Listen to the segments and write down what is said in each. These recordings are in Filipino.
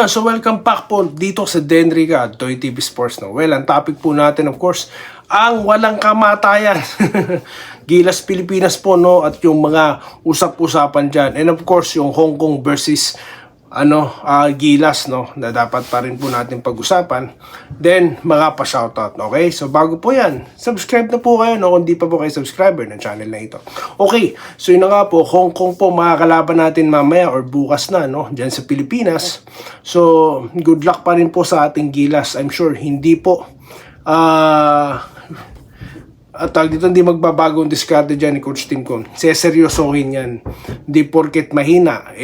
Ayun, so welcome back po dito sa Denrica at Toy TV Sports. No? Well, ang topic po natin of course, ang walang kamatayan. Gilas Pilipinas po, no? At yung mga usap-usapan dyan. And of course, yung Hong Kong versus Gilas, no? Na dapat pa rin po natin pag-usapan. Then, mga pa-shoutout, okay? So, bago po yan, subscribe na po kayo, no? Kung di pa po kayo subscriber ng channel na ito. Okay, so yun na nga po, Hong Kong po, makakalaban natin mamaya or bukas na, no? Diyan sa Pilipinas. So, good luck pa rin po sa ating Gilas. I'm sure, hindi po, dito hindi magbabago ang diskarte dyan ni Coach Tim Con. Seseryosohin yan. Hindi porket mahina,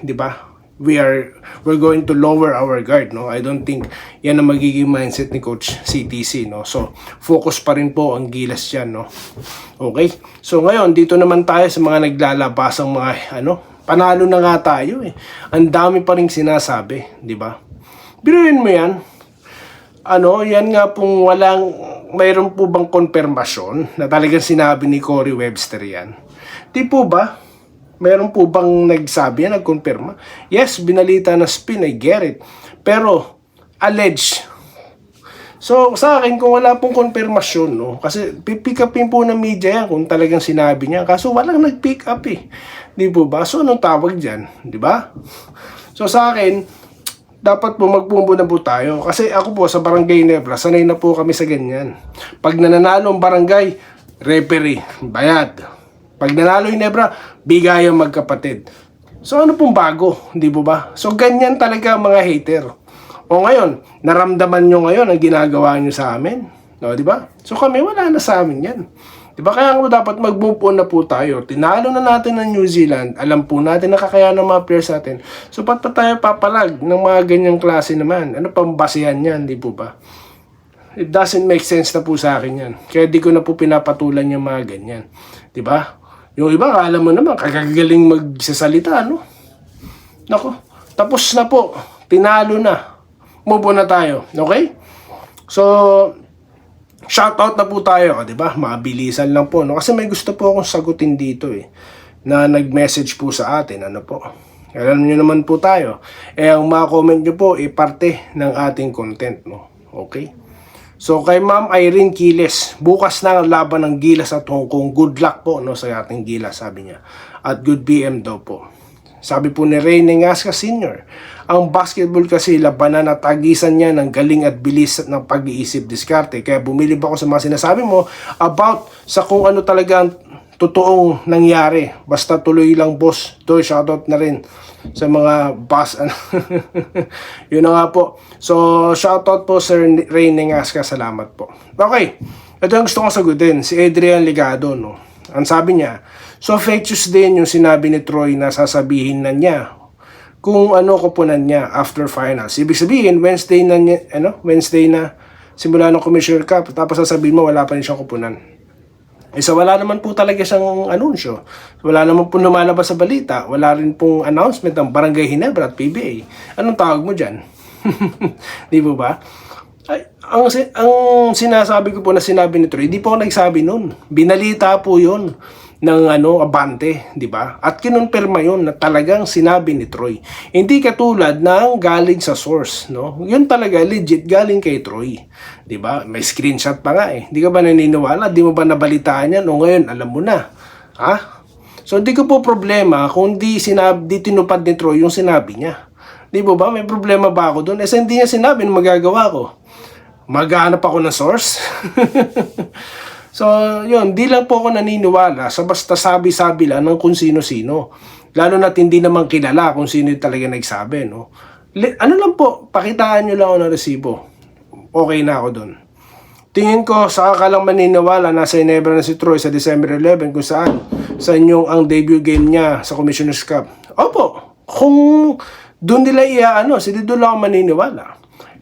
di ba? We're going to lower our guard, no? I don't think yan ang magiging mindset ni Coach CTC, no? So, focus pa rin po ang Gilas dyan, no? Okay? So, ngayon, dito naman tayo sa mga naglalabasang mga, panalo na nga tayo, eh. Ang dami pa rin sinasabi, di ba? Biruin mo yan. Yan nga pong mayroon po bang konfirmasyon na talagang sinabi ni Corey Webster yan? Di po ba? Meron po bang nagsabi yan, nagkonfirma? Yes, binalita na spin, I get it. Pero, alleged. So, sa akin, kung wala pong konfirmasyon, no? Kasi, pick upin po ng media yan kung talagang sinabi niya. Kaso, walang nag-pick up eh. Di po ba? So, anong tawag dyan? Di ba? So, sa akin, dapat po magpumbo na po tayo. Kasi ako po, sa Barangay Nebra, sanay na po kami sa ganyan. Pag nananalo ang barangay, referee, bayad. Pag nanalo yung Nebra, bigay ang magkapatid. So ano pong bago? Hindi po ba? So ganyan talaga mga hater. O ngayon, naramdaman nyo ngayon ang ginagawa nyo sa amin. No, di ba? So kami, wala na sa amin yan. Di ba? Kaya dapat mag-move on na po tayo. Tinalo na natin ng New Zealand. Alam po natin na kakayahan ng mga players natin. So ba't pa tayo papalag ng mga ganyang klase naman? Ano pang basehan yan? Di po ba? It doesn't make sense na po sa akin yan. Kaya di ko na po pinapatulan yung mga ganyan. Di ba? Yung iba, alam mo naman, kagagaling magsasalita, no? Nako, tapos na po. Tinalo na. Move on na tayo. Okay? So, shoutout na po tayo, di ba? Mabilisan lang po, no? Kasi may gusto po akong sagutin dito, eh. Na nag-message po sa atin, ano po? Alam nyo naman po tayo. Ang mga comment nyo po, parte ng ating content, no? Okay? So kay Ma'am Irene Quiles, bukas na ang laban ng Gilas at Hong Kong. Good luck po, no, sa ating Gilas, sabi niya. At good PM daw po. Sabi po ni Reyne Ngasca Sr., ang basketball kasi labanan at tagisan niya ng galing at bilis ng pag-iisip diskarte. Kaya bumilib ako sa mga sinasabi mo about sa kung ano talaga ang totoong nangyari. Basta tuloy lang, boss. Doy, shoutout na rin sa mga boss. Yun na nga po. So, shoutout po Sir Reyne Ngasca. Salamat po. Okay. Ito yung gusto kong sagutin. Si Adrian Ligado, no? Ang sabi niya, so fake news din yung sinabi ni Troy na sasabihin na niya kung ano kupunan niya after finals. Ibig sabihin, Wednesday na simula ng Commissioner Cup, tapos sasabihin mo wala pa rin siyang kupunan. So wala naman po talaga siyang anunsyo. Wala naman po lumalabas sa balita. Wala rin pong announcement ng Barangay Ginebra at PBA. Anong tawag mo dyan? Di po ba? Ay, ang sinasabi ko po na sinabi ni Troy, di po ako nagsabi nun. Binalita po yun ng Abante, di ba? At kinonfirma yun na talagang sinabi ni Troy. Hindi katulad ng galing sa source, no? Yun talaga legit galing kay Troy, di ba? May screenshot pa nga eh. Di ka ba naniniwala? Di mo ba nabalitaan yan? O ngayon, alam mo na. Ha? So, hindi ko po problema kung di tinupad ni Troy yung sinabi niya. Di ba? May problema ba ako doon? Hindi niya sinabi na magagawa ko. Maghanap ako ng source? So, yun, di lang po ako naniniwala sa basta sabi-sabi lang ng kung sino-sino. Lalo na't hindi naman kilala kung sino talaga nagsabi, no? Lang po, pakitaan nyo lang ako ng resibo. Okay na ako dun. Tingin ko, saka ka lang maniniwala na sa Ginebra na si Troy sa December 11 kung saan sa inyong ang debut game niya sa Commissioner's Cup. Opo, kung doon nila doon lang ako maniniwala.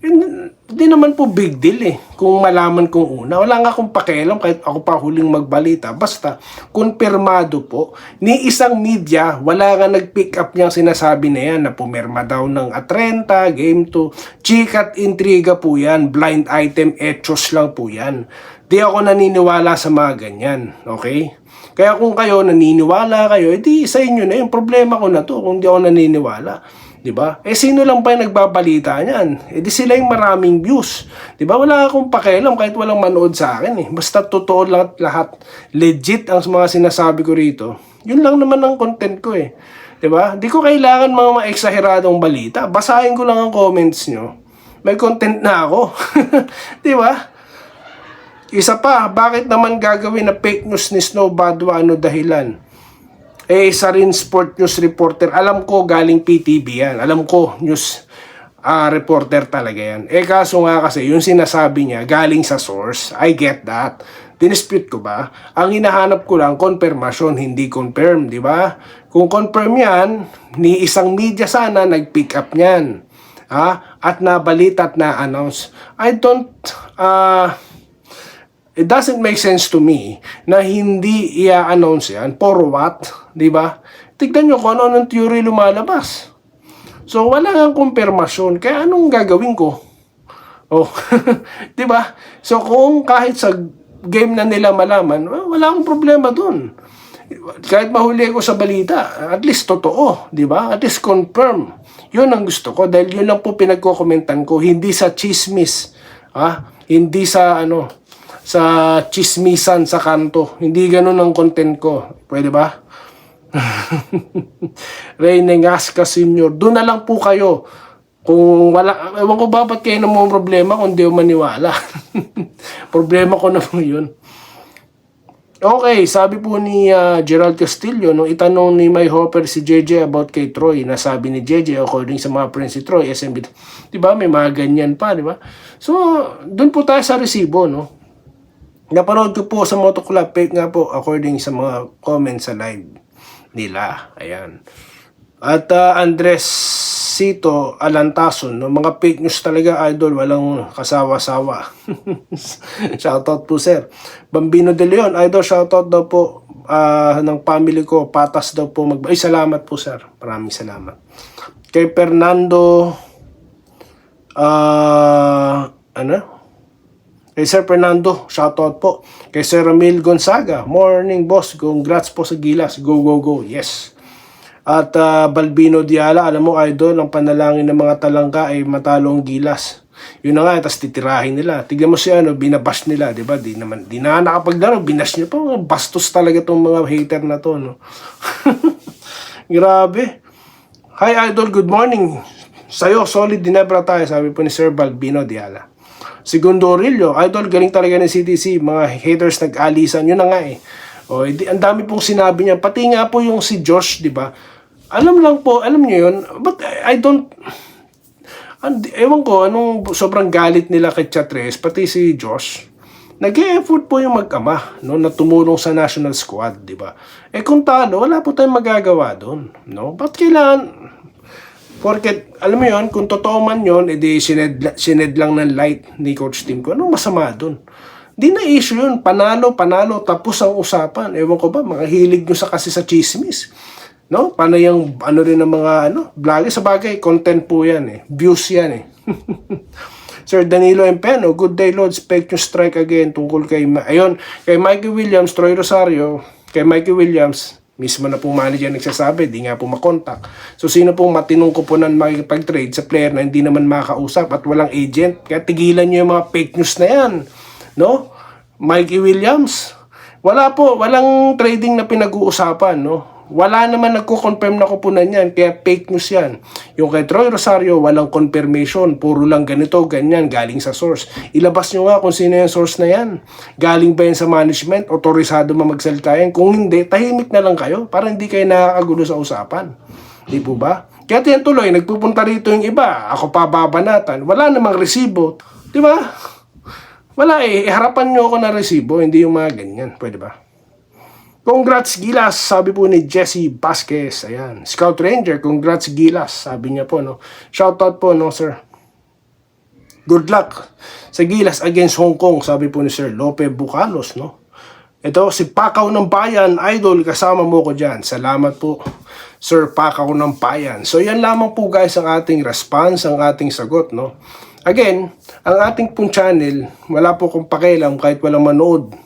Hindi naman po big deal eh kung malaman kong una. Wala nga akong pakialam kahit ako pa huling magbalita. Basta, konfirmado po ni isang media, wala nga nag-pick up niyang sinasabi na yan na pumirma daw ng Atlanta, Game 2. Chikat intriga po yan. Blind item, etchos lang po yan. Di ako naniniwala sa mga ganyan. Okay? Kaya kung kayo naniniwala kayo, edi sa inyo na yung problema ko na to kung di ako naniniwala. 'Di ba? Sino lang ba yung nagbabalita niyan? Di sila yung maraming views. 'Di ba? Wala akong pakialam kahit walang manood sa akin eh. Basta totoo lahat. Legit ang mga sinasabi ko rito. Yun lang naman ang content ko eh. 'Di ba? Di ko kailangan mga maeksaheradong balita. Basahin ko lang ang comments nyo. May content na ako. 'Di ba? Isa pa, bakit naman gagawin na fake news ni Snow Badwa? Ano dahilan? Isa rin sport news reporter. Alam ko galing PTV yan. Alam ko news reporter talaga yan. Kaso nga kasi yung sinasabi niya galing sa source. I get that. Dinispute ko ba? Ang hinahanap ko lang confirmation, hindi confirm, di ba? Kung confirm yan, ni isang media sana nag-pick up niyan. At nabalita at na-announce. It doesn't make sense to me na hindi i-announce yan. For what? Diba? Tignan nyo kung ano ng theory lumalabas. So, wala nga kumpirmasyon. Kaya anong gagawin ko? Oh, diba? So, kung kahit sa game na nila malaman, wala akong problema dun. Kahit mahuli ko sa balita, at least totoo. Diba? At least confirm. Yun ang gusto ko. Dahil yun lang po pinagkokomentan ko. Hindi sa chismis. Hindi sa sa chismisan sa kanto. Hindi ganun ang content ko. Pwede ba? Reyne Ngasca Senior. Doon na lang po kayo. Kung wala, ewan ko ba ba't kayo na mo problema kung di mo maniwala. Problema ko na po yun. Okay, sabi po ni Gerald Castillo, nung itanong ni May Hopper si JJ about kay Troy, nasabi ni JJ according sa mga friends si Troy, SMB, diba? May mga ganyan pa, diba? So, doon po tayo sa resibo, no? Napanood ko po sa Moto Club, fake nga po according sa mga comments sa live nila. Ayan. At Andres Cito Alantason, no? Mga fake news talaga, idol, walang kasawa-sawa. Shoutout po, sir. Bambino De Leon, idol, shoutout daw po ng family ko. Patas daw po ay, salamat po, sir. Maraming salamat. Kay Fernando kay Sir Fernando, shoutout po. Kay Sir Ramil Gonzaga, morning boss, congrats po sa Gilas, go go go, yes. At Balbino Diala, alam mo idol, ang panalangin ng mga talangka ay matalo ang Gilas. Yun na nga, tapos titirahin nila. Tignan mo siya, binabash nila, di ba? Di na nakapaglaro, binash niya pa. Bastos talaga tong mga hater na to, no? Grabe. Hi idol, good morning. Sa'yo, solid dinebra tayo, sabi po ni Sir Balbino Diala. Segundo Orillo, idol, galing talaga ng CDC. Mga haters nag-alisan. Yun na nga eh. Ang dami pong sinabi niya. Pati nga po yung si Josh, di ba? Alam niyo yun. But I don't... ewan ko, anong sobrang galit nila kay Chatres, pati si Josh. Nag-e-effort po yung mag-ama, no, na tumulong sa national squad, di ba? Kung talo, wala po tayong magagawa doon. No? Ba't kailangan... Porque, alam mo yun, kung totoo man yun, edi sined lang ng light ni Coach Tim ko. Anong masama dun? Di na issue yun. Panalo, tapos ang usapan. Ewan ko ba, mga hilig nyo kasi sa chismis. No? Paano yung, rin ng mga, vlogger? Sa bagay, content po yan eh. Views yan eh. Sir Danilo Empeno, good day Lord, expect you strike again tungkol kay, kay Mikey Williams, Troy Rosario, kay Mikey Williams, mismo na pong manager nagsasabi, di nga po makontak. So, sino pong matinong kuponan makikipag-trade sa player na hindi naman makakausap at walang agent? Kaya tigilan nyo yung mga fake news na yan. No? Mikey Williams, walang trading na pinag-uusapan, no? Wala naman nagko-confirm na kuponan yan, kaya fake news yan. Yung kay Troy Rosario, walang confirmation, puro lang ganito, ganyan, galing sa source. Ilabas nyo nga kung sino yung source na yan. Galing ba yan sa management, otorisado magsalita yan? Kung hindi, tahimik na lang kayo, para hindi kayo nakakagulo sa usapan. Di po ba? Kaya yan tuloy, nagpupunta rito yung iba, ako pa babanatan, wala namang resibo. Di ba? Wala eh, harapan nyo ako na resibo, hindi yung mga ganyan. Pwede ba? Congrats Gilas, sabi po ni Jesse Vasquez. Ayan. Scout Ranger, congrats Gilas, sabi niya po, no. Shoutout po, no, sir. Good luck sa Gilas against Hong Kong, sabi po ni Sir Lope Bucalos, no. Ito, si Pakaw ng Bayan, idol, kasama mo ko dyan. Salamat po, Sir Pakaw ng Bayan. So, yan lamang po guys ang ating response, ang ating sagot, no. Again, ang ating pong channel, wala po kong pakialam kahit walang manood.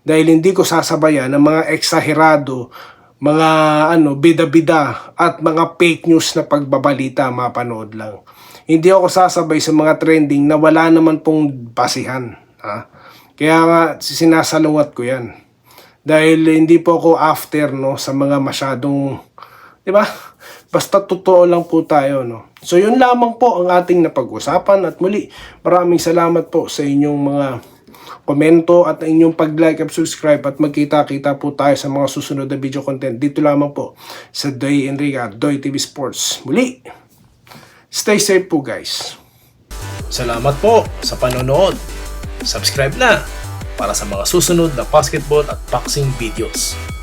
Dahil hindi ko sasabayan ng mga eksaherado mga bida-bida at mga fake news na pagbabalita, mapanood lang. Hindi ako sasabay sa mga trending na wala naman pong basihan. Ha? Kaya nga sinasalungat ko yan. Dahil hindi po ako after sa mga masyadong, di ba? Basta totoo lang po tayo, no? So yun lamang po ang ating napag-usapan at muli, maraming salamat po sa inyong mga komento at inyong pag-like at subscribe at magkita-kita po tayo sa mga susunod na video content dito lamang po sa Doy Enrique, Doy TV Sports. Muli, stay safe po guys. Salamat po sa panonood. Subscribe na para sa mga susunod na basketball at boxing videos.